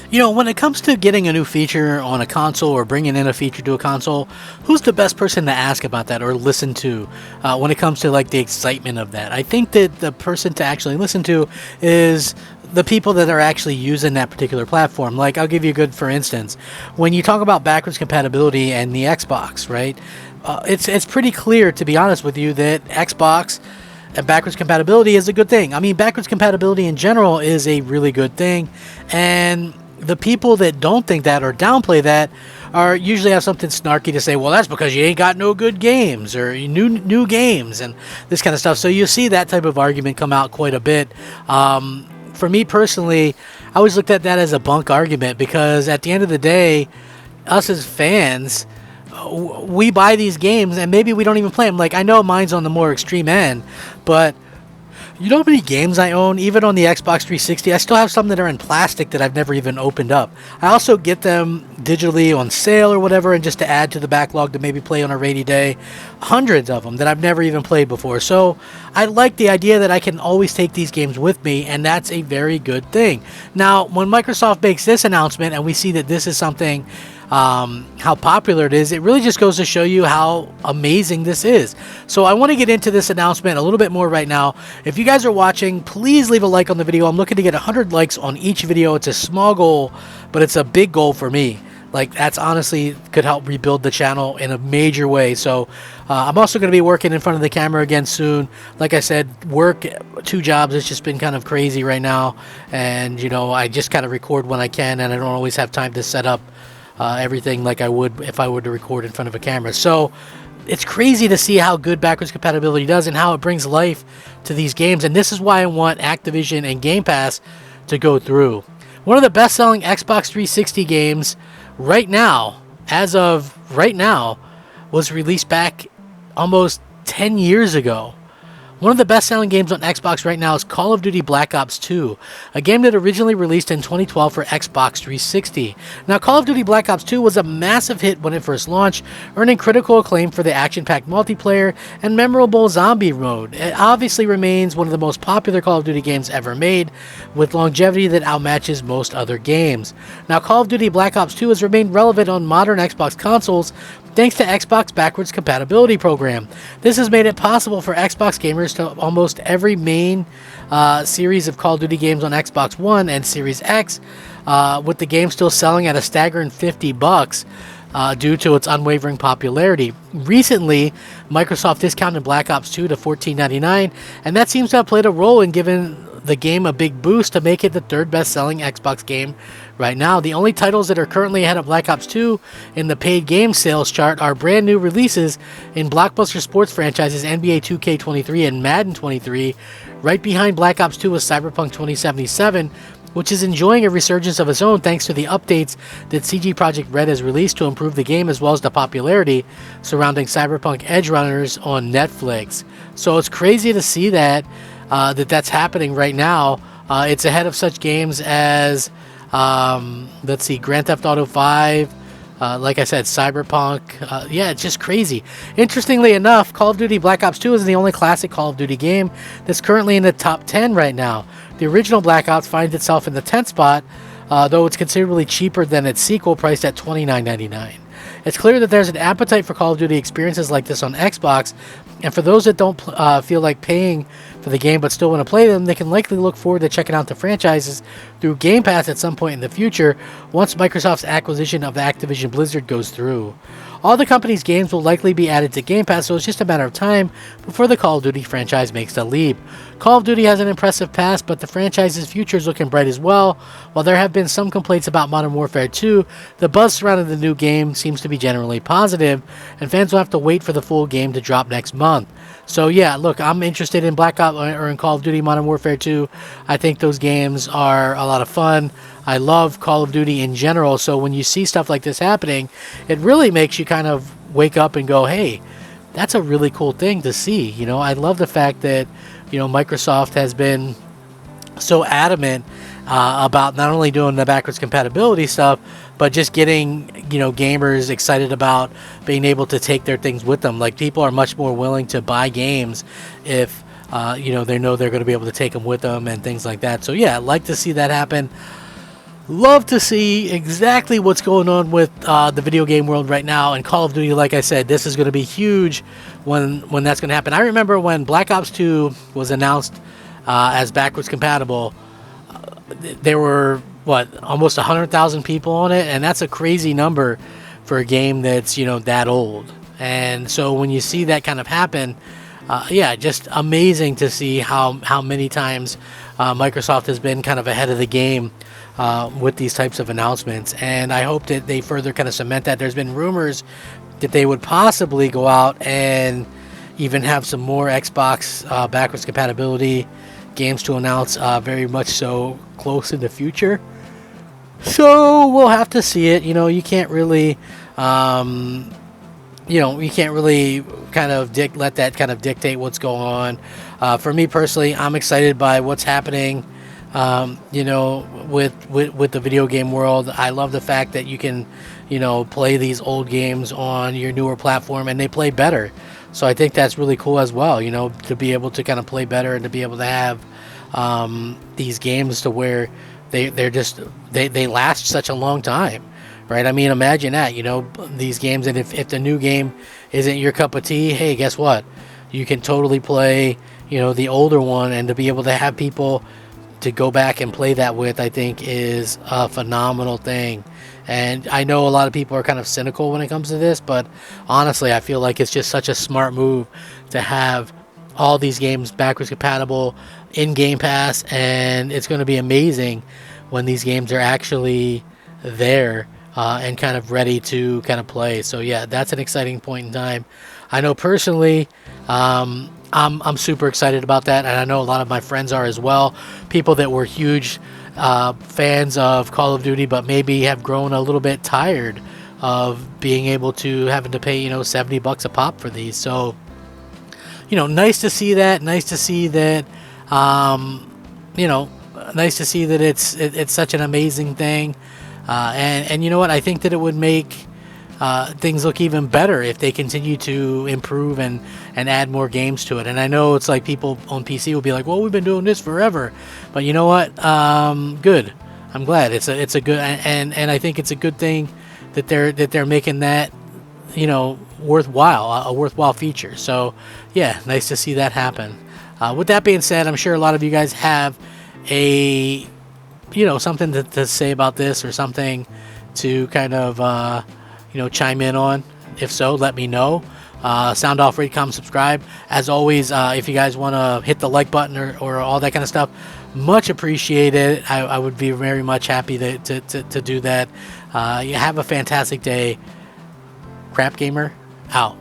You know, when it comes to getting a new feature on a console or bringing in a feature to a console, who's the best person to ask about that or listen to when it comes to like the excitement of that? I think that the person to actually listen to is the people that are actually using that particular platform. Like, I'll give you a good for instance. When you talk about backwards compatibility and the Xbox, right? It's pretty clear, to be honest with you, that Xbox and backwards compatibility is a good thing. I mean, backwards compatibility in general is a really good thing, and the people that don't think that or downplay that are usually have something snarky to say. Well, that's because you ain't got no good games or new games and this kind of stuff. So you see that type of argument come out quite a bit. For me personally, I always looked at that as a bunk argument, because at the end of the day, us as fans, we buy these games and maybe we don't even play them. Like, I know mine's on the more extreme end, but you know how many games I own, even on the Xbox 360? I still have some that are in plastic that I've never even opened up. I also get them digitally on sale or whatever, and just to add to the backlog to maybe play on a rainy day. Hundreds of them that I've never even played before. So I like the idea that I can always take these games with me, and that's a very good thing. Now, when Microsoft makes this announcement and we see that this is something, how popular it is, it really just goes to show you how amazing this is. So I want to get into this announcement a little bit more right now. If you guys are watching, please leave a like on the video. I'm looking to get 100 likes on each video. It's a small goal, but it's a big goal for me. Like, that's honestly could help rebuild the channel in a major way. So I'm also going to be working in front of the camera again soon. Like I said, work, 2 jobs. It's just been kind of crazy right now, and you know, I just kind of record when I can, and I don't always have time to set up everything like I would if I were to record in front of a camera. So it's crazy to see how good backwards compatibility does and how it brings life to these games. And this is why I want Activision and Game Pass to go through. One of the best-selling Xbox 360 games right now, as of right now, was released back almost 10 years ago. One of the best-selling games on Xbox right now is Call of Duty Black Ops 2, a game that originally released in 2012 for Xbox 360. Now, Call of Duty Black Ops 2 was a massive hit when it first launched, earning critical acclaim for the action-packed multiplayer and memorable zombie mode. It obviously remains one of the most popular Call of Duty games ever made, with longevity that outmatches most other games. Now, Call of Duty Black Ops 2 has remained relevant on modern Xbox consoles thanks to Xbox backwards compatibility program. This has made it possible for Xbox gamers to almost every main series of Call of Duty games on Xbox One and Series X, with the game still selling at a staggering $50 due to its unwavering popularity. Recently, Microsoft discounted Black Ops 2 to $14.99, and that seems to have played a role in giving the game a big boost to make it the 3rd best-selling Xbox game right now. The only titles that are currently ahead of Black Ops 2 in the paid game sales chart are brand new releases in blockbuster sports franchises NBA 2K23 and Madden 23. Right behind Black Ops 2 is Cyberpunk 2077, which is enjoying a resurgence of its own thanks to the updates that CG Projekt Red has released to improve the game, as well as the popularity surrounding Cyberpunk Edge Runners on Netflix. So it's crazy to see that that's happening right now. It's ahead of such games as let's see, Grand Theft Auto 5, like I said, Cyberpunk. Yeah, it's just crazy. Interestingly enough, Call of Duty Black Ops 2 is the only classic Call of Duty game that's currently in the top 10 right now. The original Black Ops finds itself in the 10th spot, though it's considerably cheaper than its sequel, priced at $29.99. It's clear that there's an appetite for Call of Duty experiences like this on Xbox, and for those that don't feel like paying for the game but still want to play them, they can likely look forward to checking out the franchises through Game Pass at some point in the future once Microsoft's acquisition of Activision Blizzard goes through. All the company's games will likely be added to Game Pass, so it's just a matter of time before the Call of Duty franchise makes the leap. Call of Duty has an impressive past, but the franchise's future is looking bright as well. While there have been some complaints about Modern Warfare 2, the buzz surrounding the new game seems to be generally positive, and fans will have to wait for the full game to drop next month. So yeah, look, I'm interested in Black Ops or in Call of Duty Modern Warfare 2. I think those games are a lot of fun. I love Call of Duty in general, so when you see stuff like this happening, it really makes you kind of wake up and go, hey, that's a really cool thing to see. You know, I love the fact that, you know, Microsoft has been so adamant about not only doing the backwards compatibility stuff, but just getting, you know, gamers excited about being able to take their things with them. Like, people are much more willing to buy games if, you know they're going to be able to take them with them and things like that. So yeah, I'd like to see that happen. Love to see exactly what's going on with the video game world right now. And Call of Duty, like I said, this is going to be huge when that's going to happen. I remember when Black Ops 2 was announced as backwards compatible, there were, almost 100,000 people on it, and that's a crazy number for a game that's, that old. And so when you see that kind of happen, just amazing to see how many times Microsoft has been kind of ahead of the game with these types of announcements. And I hope that they further kind of cement that. There's been rumors that they would possibly go out and even have some more Xbox backwards compatibility games to announce very much so close in the future. So we'll have to see it. You can't really you can't really kind of let that kind of dictate what's going on. For me personally, I'm excited by what's happening, with the video game world. I love the fact that you can, play these old games on your newer platform and they play better. So I think that's really cool as well, to be able to kind of play better and to be able to have these games to where they last such a long time. Right, I mean, imagine that, these games, and if the new game isn't your cup of tea, hey, guess what? You can totally play, the older one, and to be able to have people to go back and play that with, I think is a phenomenal thing. And I know a lot of people are kind of cynical when it comes to this, but honestly, I feel like it's just such a smart move to have all these games backwards compatible in Game Pass, and it's going to be amazing when these games are actually there. And kind of ready to kind of play. So yeah, that's an exciting point in time. I know personally, I'm super excited about that, and I know a lot of my friends are as well. People that were huge fans of Call of Duty, but maybe have grown a little bit tired of being able to having to pay $70 a pop for these. So nice to see that. Nice to see that. Nice to see that it's such an amazing thing. And you know what? I think that it would make things look even better if they continue to improve and add more games to it. And I know it's like people on PC will be like, "Well, we've been doing this forever," but you know what? Good. I'm glad it's a good and I think it's a good thing that they're making that worthwhile, a worthwhile feature. So yeah, nice to see that happen. With that being said, I'm sure a lot of you guys have a something to say about this, or something to kind of, chime in on. If so, let me know. Sound off, rate, comment, subscribe. As always, if you guys want to hit the like button or all that kind of stuff, much appreciated. I would be very much happy to do that. You have a fantastic day. Crap Gamer, out.